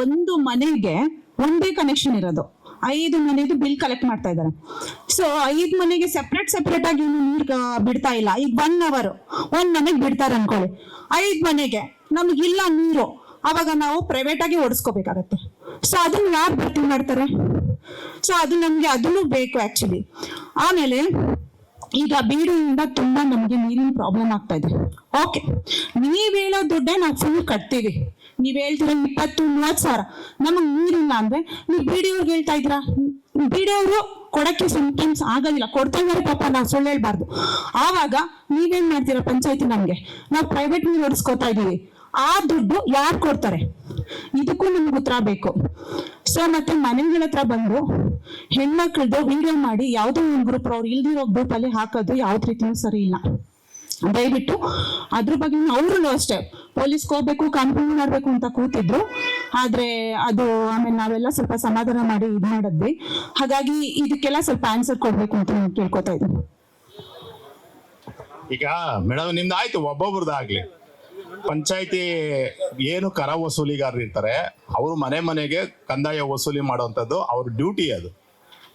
ಒಂದು ಮನೆಗೆ ಒಂದೇ ಕನೆಕ್ಷನ್ ಇರೋದು, 5 ಮನೆದು ಬಿಲ್ ಕಲೆಕ್ಟ್ ಮಾಡ್ತಾ ಇದ್ದಾರೆ. ಸೊ 5 ಮನೆಗೆ ಸೆಪರೇಟ್ ಆಗಿ ನೀರು ಬಿಡ್ತಾ ಇಲ್ಲ. ಈಗ 1 hour ಒಂದ್ ಮನೆಗೆ ಬಿಡ್ತಾರೆ ಅನ್ಕೊಳ್ಳಿ, 5 ಮನೆಗೆ ನಮಗಿಲ್ಲ ನೀರು, ಅವಾಗ ನಾವು ಪ್ರೈವೇಟ್ ಆಗಿ ಓಡಿಸ್ಕೋಬೇಕಾಗತ್ತೆ. ಸೊ ಅದನ್ನ ಯಾರು ಭರ್ತಿ ಮಾಡ್ತಾರೆ? ಸೊ ಅದು ನಮ್ಗೆ ಅದನ್ನು ಬೇಕು ಆಕ್ಚುಲಿ. ಆಮೇಲೆ ಈಗ ಬೀಡಿಯಿಂದ ತುಂಬಾ ನಮ್ಗೆ ನೀರಿನ ಪ್ರಾಬ್ಲಮ್ ಆಗ್ತಾ ಇದೆ. ಓಕೆ, ನೀವ್ ಹೇಳೋ ದುಡ್ಡೇ ನಾವು ಫುಲ್ ಕಟ್ತೀವಿ, ನೀವ್ ಹೇಳ್ತೀರ 20-30 ಸಾವಿರ, ನಮಗ್ ನೀರಿಲ್ಲ ಅಂದ್ರೆ ನೀವು ಬಿಡಿಯವ್ರಿಗೆ ಹೇಳ್ತಾ ಇದ್ದೀರಾ. ಬಿಡಿಯವರು ಕೊಡಕ್ಕೆ ಸಮ್ಟೈಮ್ಸ್ ಆಗೋದಿಲ್ಲ, ಕೊಡ್ತಾ ಇದಾರೆ ಪಾಪ, ನಾವು ಸುಳ್ಳು ಹೇಳ್ಬಾರ್ದು. ಆವಾಗ ನೀವೇನ್ ಮಾಡ್ತೀರಾ ಪಂಚಾಯತಿ, ನಮ್ಗೆ ನಾವು ಪ್ರೈವೇಟ್ ನೀರು ಓಡಿಸ್ಕೋತಾ ಇದೀವಿ, ಆ ದುಡ್ಡು ಯಾರು ಕೊಡ್ತಾರೆ? ಇದಕ್ಕೂ ನಮ್ಗೆ ಉತ್ತರ ಬೇಕು. ಸೊ ಮತ್ತೆ ಮನೆಗಳ ಹತ್ರ ಬಂದು ಹೆಣ್ಮಕ್ಳದ್ದು ವಿಡಿಯೋ ಮಾಡಿ ಯಾವುದೋ ಒಂದು ಗ್ರೂಪ್, ಅವ್ರು ಇಲ್ದಿರೋ ಗ್ರೂಪ್ ಅಲ್ಲಿ ಹಾಕೋದು ಯಾವ್ದು ರೀತಿಯೂ ಸರಿ ಇಲ್ಲ. ದಯವಿಟ್ಟು ಅದ್ರ ಬಗ್ಗೆ ಅವ್ರು ಅಷ್ಟೇ ಪೊಲೀಸ್ಗೆ ಹೋಗ್ಬೇಕು, ಕಂಪ್ಲೇಂಟ್ ಮಾಡ್ಬೇಕು ಅಂತ ಕೂತಿದ್ರು. ಆದ್ರೆ ಅದು ಆಮೇಲೆ ನಾವೆಲ್ಲ ಸ್ವಲ್ಪ ಸಮಾಧಾನ ಮಾಡಿ ಇದು ಮಾಡಿದ್ವಿ. ಹಾಗಾಗಿ ಇದಕ್ಕೆಲ್ಲ ಸ್ವಲ್ಪ ಆನ್ಸರ್ ಕೊಡ್ಬೇಕು ಅಂತ ನಾನು ಕೇಳ್ಕೊತಾ ಇದ್ದೀನಿ. ಈಗ ಮೇಡಮ್ ನಿಮ್ದು ಆಯ್ತು, ಒಬ್ಬೊಬ್ರದ್ದಾಗ್ಲಿ. ಪಂಚಾಯತಿ ಏನು ಕರ ವಸೂಲಿಗಾರರು ಇರ್ತಾರೆ, ಅವರು ಮನೆ ಮನೆಗೆ ಕಂದಾಯ ವಸೂಲಿ ಮಾಡುವಂಥದ್ದು ಅವ್ರ ಡ್ಯೂಟಿ ಅದು.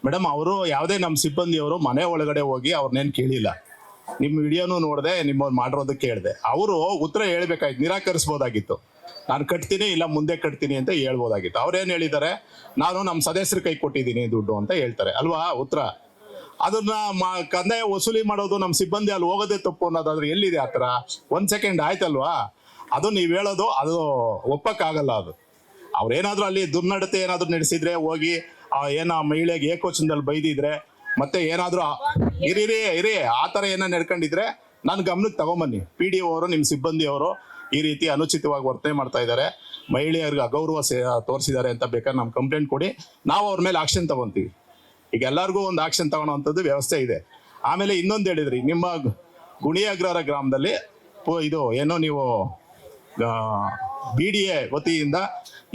ಮೇಡಮ್ ಅವರು ಯಾವುದೇ ನಮ್ಮ ಸಿಬ್ಬಂದಿಯವರು ಮನೆ ಒಳಗಡೆ ಹೋಗಿ ಅವ್ರನ್ನೇನು ಕೇಳಿಲ್ಲ. ನಿಮ್ಮ ವಿಡಿಯೋನು ನೋಡಿದೆ, ನಿಮ್ಮ ಮಾಡಿರೋದು ಕೇಳಿದೆ. ಅವರು ಉತ್ತರ ಹೇಳ್ಬೇಕಾಯ್ತು, ನಿರಾಕರಿಸ್ಬೋದಾಗಿತ್ತು. ನಾನು ಕಟ್ತೀನಿ, ಇಲ್ಲ ಮುಂದೆ ಕಟ್ತೀನಿ ಅಂತ ಹೇಳ್ಬೋದಾಗಿತ್ತು. ಅವ್ರೇನು ಹೇಳಿದ್ದಾರೆ, ನಾನು ನಮ್ಮ ಸದಸ್ಯರ ಕೈ ಕೊಟ್ಟಿದ್ದೀನಿ ದುಡ್ಡು ಅಂತ ಹೇಳ್ತಾರೆ ಅಲ್ವಾ ಉತ್ತರ. ಅದನ್ನ ಕಂದಾಯ ವಸೂಲಿ ಮಾಡೋದು ನಮ್ಮ ಸಿಬ್ಬಂದಿ ಅಲ್ಲಿ ಹೋಗೋದೇ ತಪ್ಪು ಅನ್ನೋದಾದ್ರೆ ಎಲ್ಲಿದೆ ಆ ಥರ? 1 ಸೆಕೆಂಡ್ ಆಯ್ತಲ್ವಾ? ಅದು ನೀವು ಹೇಳೋದು ಅದು ಒಪ್ಪಕ್ಕಾಗಲ್ಲ. ಅದು ಅವ್ರೇನಾದ್ರೂ ಅಲ್ಲಿ ದುರ್ನಡತೆ ಏನಾದ್ರು ನಡೆಸಿದ್ರೆ, ಹೋಗಿ ಏನೋ ಮಹಿಳೆಗೆ ಏಕವಚನದಲ್ಲಿ ಬೈದಿದ್ರೆ, ಮತ್ತೆ ಏನಾದ್ರೂ ಇರಿ ಆ ಥರ ಏನೋ ನಡ್ಕೊಂಡಿದ್ರೆ ನಾನು ಗಮನಕ್ಕೆ ತಗೊಂಬನ್ನಿ. PDO ಅವರು, ನಿಮ್ಮ ಸಿಬ್ಬಂದಿಯವರು ಈ ರೀತಿ ಅನುಚಿತವಾಗಿ ವರ್ತನೆ ಮಾಡ್ತಾ ಇದ್ದಾರೆ, ಮಹಿಳೆಯರಿಗೆ ಅಗೌರವ ತೋರಿಸಿದ್ದಾರೆ ಅಂತ ಬೇಕಾದ್ರೆ ನಮ್ಮ ಕಂಪ್ಲೇಂಟ್ ಕೊಡಿ, ನಾವು ಅವ್ರ ಮೇಲೆ ಆಕ್ಷನ್ ತಗೊಂತೀವಿ. ಈಗ ಎಲ್ಲರಿಗೂ ಒಂದು ಆಕ್ಷನ್ ತಗೊಳ್ಳೋವಂಥದ್ದು ವ್ಯವಸ್ಥೆ ಇದೆ. ಆಮೇಲೆ ಇನ್ನೊಂದು ಹೇಳಿದ್ರಿ, ನಿಮ್ಮ ಗುಣಿಯಾಗ್ರಹರ ಗ್ರಾಮದಲ್ಲಿ ಇದು ಏನೋ ನೀವು BDA ವತಿಯಿಂದ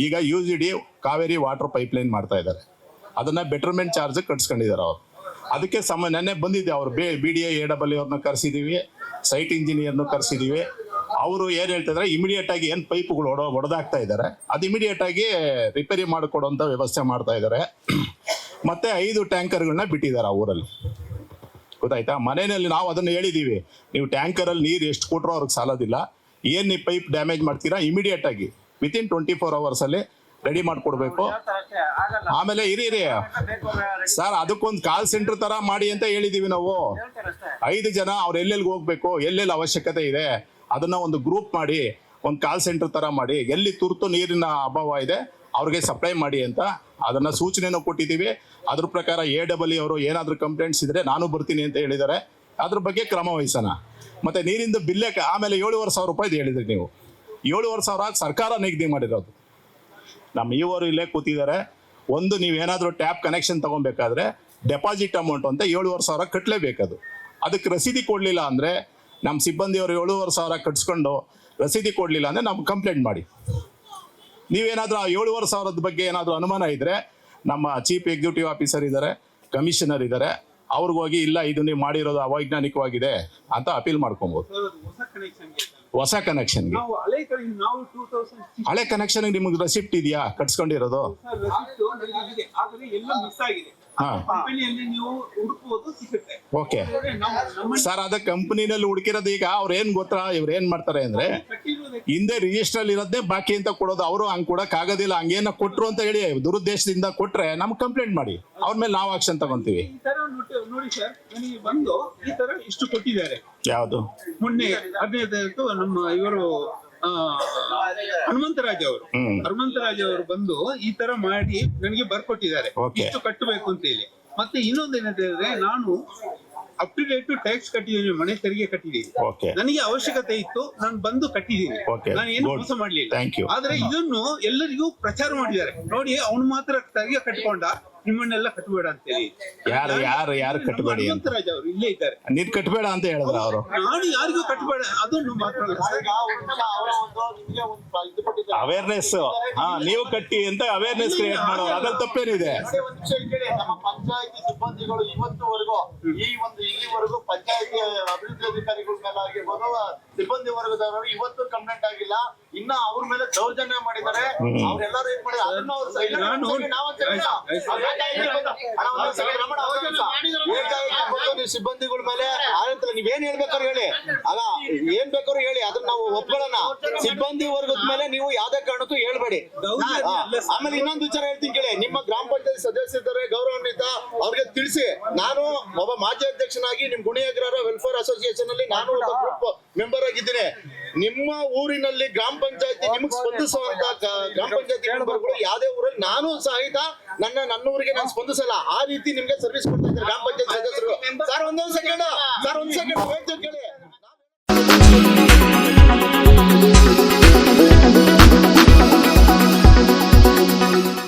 ಈಗ UGD ಕಾವೇರಿ ವಾಟರ್ ಪೈಪ್ಲೈನ್ ಮಾಡ್ತಾ ಇದ್ದಾರೆ. ಅದನ್ನ ಬೆಟರ್ಮೆಂಟ್ ಚಾರ್ಜ್ ಕಟ್ಸ್ಕೊಂಡಿದ್ದಾರೆ ಅವರು. ಅದಕ್ಕೆ ನೆನ್ನೆ ಬಂದಿದೆ, ಅವರು BDA AW ಅವ್ರನ್ನ ಕರೆಸಿದೀವಿ, ಸೈಟ್ ಇಂಜಿನಿಯರ್ನು ಕರೆಸಿದೀವಿ. ಅವರು ಏನ್ ಹೇಳ್ತಾ ಇದ್ದಾರೆ, ಇಮಿಡಿಯೇಟ್ ಆಗಿ ಏನ್ ಪೈಪ್ಗಳು ಒಡೆದಾಗ್ತಾ ಇದ್ದಾರೆ ಅದು ಇಮಿಡಿಯೇಟ್ ಆಗಿ ರಿಪೇರಿ ಮಾಡಿಕೊಡುವಂತ ವ್ಯವಸ್ಥೆ ಮಾಡ್ತಾ ಇದ್ದಾರೆ. ಮತ್ತೆ 5 ಟ್ಯಾಂಕರ್ಗಳನ್ನ ಬಿಟ್ಟಿದ್ದಾರೆ ಆ ಊರಲ್ಲಿ, ಗೊತ್ತಾಯ್ತಾ? ಮನೆಯಲ್ಲಿ ನಾವು ಅದನ್ನ ಹೇಳಿದೀವಿ, ನೀವು ಟ್ಯಾಂಕರ್ ಅಲ್ಲಿ ನೀರು ಎಷ್ಟು ಕೊಟ್ಟರು ಅವ್ರಿಗೆ ಸಾಲೋದಿಲ್ಲ. ಏನ್ ನೀವು ಪೈಪ್ ಡ್ಯಾಮೇಜ್ ಮಾಡ್ತೀರಾ, ಇಮಿಡಿಯೇಟ್ ಆಗಿ ವಿತಿನ್ 24 hours ಅಲ್ಲಿ ರೆಡಿ ಮಾಡ್ಕೊಡ್ಬೇಕು. ಆಮೇಲೆ ಇರಿ ಸರ್, ಅದಕ್ಕೊಂದು ಕಾಲ್ ಸೆಂಟರ್ ತರ ಮಾಡಿ ಅಂತ ಹೇಳಿದೀವಿ ನಾವು. 5 ಜನ ಅವ್ರು ಎಲ್ಲೆಲ್ಲಿ ಹೋಗ್ಬೇಕು, ಎಲ್ಲೆಲ್ಲಿ ಅವಶ್ಯಕತೆ ಇದೆ ಅದನ್ನ ಒಂದು ಗ್ರೂಪ್ ಮಾಡಿ, ಒಂದು ಕಾಲ್ ಸೆಂಟರ್ ತರ ಮಾಡಿ, ಎಲ್ಲಿ ತುರ್ತು ನೀರಿನ ಅಭಾವ ಇದೆ ಅವ್ರಿಗೆ ಸಪ್ಲೈ ಮಾಡಿ ಅಂತ ಅದನ್ನ ಸೂಚನೆಯನ್ನು ಕೊಟ್ಟಿದ್ದೀವಿ. ಅದ್ರ ಪ್ರಕಾರ AW ಅವರು ಏನಾದ್ರೂ ಕಂಪ್ಲೇಂಟ್ಸ್ ಇದ್ರೆ ನಾನು ಬರ್ತೀನಿ ಅಂತ ಹೇಳಿದ್ದಾರೆ. ಅದ್ರ ಬಗ್ಗೆ ಕ್ರಮ ವಹಿಸೋಣ. ಮತ್ತೆ ನೀರಿಂದ ಬಿಲ್ಲೇ ಆಮೇಲೆ 7,500 ರೂಪಾಯಿ ಹೇಳಿದ್ರಿ ನೀವು. 7,500 ಸರ್ಕಾರ ನಿಗದಿ ಮಾಡಿರೋದು. ನಮ್ಮ ಇವರು ಇಲ್ಲೇ ಕೂತಿದ್ದಾರೆ. ಒಂದು ನೀವೇನಾದ್ರೂ ಟ್ಯಾಪ್ ಕನೆಕ್ಷನ್ ತಗೊಬೇಕಾದ್ರೆ ಡೆಪಾಸಿಟ್ ಅಮೌಂಟ್ ಅಂತ 7,500 ಕಟ್ಟಲೇಬೇಕದು. ಅದಕ್ಕೆ ರಸೀದಿ ಕೊಡ್ಲಿಲ್ಲ ಅಂದ್ರೆ, ನಮ್ಮ ಸಿಬ್ಬಂದಿಯವರು 7,500 ಕಟ್ಸ್ಕೊಂಡು ರಸೀದಿ ಕೊಡ್ಲಿಲ್ಲ ಅಂದ್ರೆ ನಮ್ಗೆ ಕಂಪ್ಲೇಂಟ್ ಮಾಡಿ. ನೀವೇನಾದ್ರೂ 7,500 ಬಗ್ಗೆ ಏನಾದ್ರೂ ಅನುಮಾನ ಇದ್ರೆ ನಮ್ಮ ಚೀಫ್ ಎಕ್ಸಿಕ್ಯೂಟಿವ್ ಆಫೀಸರ್ ಇದ್ದಾರೆ, ಕಮಿಷನರ್ ಇದ್ದಾರೆ, ಅವ್ರಿಗೆ ಹೋಗಿ ಇಲ್ಲ ಇದು ನೀವು ಮಾಡಿರೋದು ಅವೈಜ್ಞಾನಿಕವಾಗಿದೆ ಅಂತ ಅಪೀಲ್ ಮಾಡ್ಕೊಬಹುದು. ಹೊಸ ಕನೆಕ್ಷನ್ಗೆ ಹಳೆ ಕನೆಕ್ಷನ್ ನಿಮ್ಗೆ ರೆಸಿಪ್ಟ್ ಇದೆಯಾ ಕಟ್ಸ್ಕೊಂಡಿರೋದು? ಓಕೆ ಸರ್, ಅದ ಕಂಪನಿನಲ್ಲಿ ಹುಡುಕಿರೋದು. ಈಗ ಅವ್ರ ಏನ್ ಗೊತ್ತಾ, ಇವ್ರ ಏನ್ ಮಾಡ್ತಾರೆ ಅಂದ್ರೆ ಹಿಂದೆ ರಿಜಿಸ್ಟರ್ ಅಲ್ಲಿ ಇರೋದೇ ಬಾಕಿ ಅಂತ ಕೊಡೋದು. ಅವರು ಹಂಗ್ ಕೊಡಕ್ ಆಗೋದಿಲ್ಲ, ಹಂಗೇನ ಕೊಟ್ರು ಅಂತ ಹೇಳಿ ದುರುದ್ದೇಶದಿಂದ ಕೊಟ್ರೆ ನಮ್ಗೆ ಕಂಪ್ಲೇಂಟ್ ಮಾಡಿ, ಅವ್ರ ಮೇಲೆ ನಾವು ಆಕ್ಷನ್ ತಗೊಂತೀವಿ. ನೋಡಿ ಸರ್, ನನಗೆ ಬಂದು ಈ ತರ ಇಷ್ಟು ಕೊಟ್ಟಿದ್ದಾರೆ. ಯಾವುದು? ಮೊನ್ನೆ 15 ನಮ್ಮ ಇವರು ಹನುಮಂತರಾಜ್ ಅವರು ಬಂದು ಈ ತರ ಮಾಡಿ ನನಗೆ ಬರ್ಕೊಟ್ಟಿದ್ದಾರೆ, ಇಷ್ಟು ಕಟ್ಟಬೇಕು ಅಂತ ಹೇಳಿ. ಮತ್ತೆ ಇನ್ನೊಂದು ಏನಂತ ಹೇಳಿದ್ರೆ, ನಾನು ಅಪ್ ಟು ಡೇಟ್ ಟ್ಯಾಕ್ಸ್ ಕಟ್ಟಿದ್ದೀನಿ, ಮನೆ ತೆರಿಗೆ ಕಟ್ಟಿದ್ದೀನಿ. ನನಗೆ ಅವಶ್ಯಕತೆ ಇತ್ತು, ನಾನು ಬಂದು ಕಟ್ಟಿದ್ದೀನಿ, ನಾನು ಏನು ಮೋಸ ಮಾಡ್ಲಿಲ್ಲ. ಆದ್ರೆ ಇದನ್ನು ಎಲ್ಲರಿಗೂ ಪ್ರಚಾರ ಮಾಡಿದ್ದಾರೆ. ನೋಡಿ, ಅವನು ಮಾತ್ರ ತೆರಿಗೆ ಕಟ್ಕೊಂಡ, ನಿಮ್ಮನ್ನೆಲ್ಲ ಕಟ್ಟಬೇಡ ಅಂತ ಹೇಳಿ. ಯಾರು ಕಟ್ಟಬೇಡಿ? ಹನುಮಂತರಾಜ್ ಅವರು ಇಲ್ಲೇ ಇದ್ದಾರೆ. ನೀನ್ ಕಟ್ಟಬೇಡ ಅಂತ ಹೇಳಿದ್ರ ಅವರು? ನಾನು ಯಾರಿಗೂ ಕಟ್ಟಬೇಡ, ಅದನ್ನು ಮಾತ್ರ ಅವೇರ್ನೆಸ್. ನೀವು ಕಟ್ಟಿ ಅಂತ ಅವೇರ್ನೆಸ್ ಕ್ರಿಯೇಟ್ ಮಾಡೋದು, ಅದ್ರಲ್ಲಿ ತಪ್ಪೇನಿದೆ? ನಮ್ಮ ಪಂಚಾಯತಿ ಸಿಬ್ಬಂದಿಗಳು ಇವತ್ತುವರೆಗೂ ಇಲ್ಲಿವರೆಗೂ ಪಂಚಾಯತಿ ಅಭಿವೃದ್ಧಿ ಅಧಿಕಾರಿಗಳ ಮೇಲೆ ಆಗಿರ್ಬೋದು, ಸಿಬ್ಬಂದಿ ವರ್ಗದವರು ಇವತ್ತು ಕಂಪ್ಲೇಂಟ್ ಆಗಿಲ್ಲ. ಇನ್ನ ಅವ್ರ ಮೇಲೆ ದೌರ್ಜನ್ಯ ಮಾಡಿದ್ದಾರೆ. ಅವ್ರೆಲ್ಲರೂ ಏನ್ ಮಾಡಿದ್ದಾರೆ ಅದನ್ನ ಅವ್ರು ನೀವು ಸಿಬ್ಬಂದಿಗಳ ಮೇಲೆ ಆನಂತರ ನೀವೇನ್ ಹೇಳ್ಬೇಕಾದ್ರು ಹೇಳಿ, ಅಲ್ಲ ಏನ್ ಬೇಕಾದ್ರು ಹೇಳಿ, ಅದನ್ನ ನಾವು ಒಪ್ಕೊಳ್ಳೋಣ. ಸಿಬ್ಬಂದಿ ವರ್ಗದ ಮೇಲೆ ನೀವು ಯಾವ್ದೇ ಕಾರಣಕ್ಕೂ ಹೇಳ್ಬೇಡಿ. ಆಮೇಲೆ ಇನ್ನೊಂದು ವಿಚಾರ ಹೇಳ್ತೀನಿ ಕೇಳಿ, ನಿಮ್ಮ ಗ್ರಾಮ ಪಂಚಾಯತ್ ಸದಸ್ಯರಿದ್ದಾರೆ ಗೌರವಾನ್ವಿತ, ಅವ್ರಿಗೆ ತಿಳಿಸಿ. ನಾನು ಒಬ್ಬ ಮಾಜಿ ಅಧ್ಯಕ್ಷನಾಗಿ ನಿಮ್ ಗುಣಿಯಗ್ರಹರ ವೆಲ್ಫೇರ್ ಅಸೋಸಿಯೇಷನ್ ಅಲ್ಲಿ ನಾನು ಒಬ್ಬ ಗ್ರೂಪ್ ಮೆಂಬರ್ ಆಗಿದ್ದೀನಿ. ನಿಮ್ಮ ಊರಿನಲ್ಲಿ ಗ್ರಾಮ ಪಂಚಾಯತಿ ನಿಮ್ಗೆ ಸ್ಪಂದಿಸುವಂತ ಗ್ರಾಮ ಪಂಚಾಯತಿ ಮೆಂಬರ್ಗಳು ಯಾವ್ದೇ ಊರಲ್ಲಿ ನಾನು ಸಹಿತ ನನ್ನ ಊರಿಗೆ ನಾನು ಸ್ಪಂದಿಸಲ್ಲ. ಆ ರೀತಿ ನಿಮ್ಗೆ ಸರ್ವಿಸ್ ಕೊಡ್ತಾ ಇದ್ದಾರೆ ಗ್ರಾಮ ಪಂಚಾಯತ್ ಸದಸ್ಯರು. ಸರ್ ಒಂದೊಂದು ಸೆಕೆಂಡ್, ಸರ್ ಒಂದ್ ಸೆಕೆಂಡ್ ಕೇಳಿ.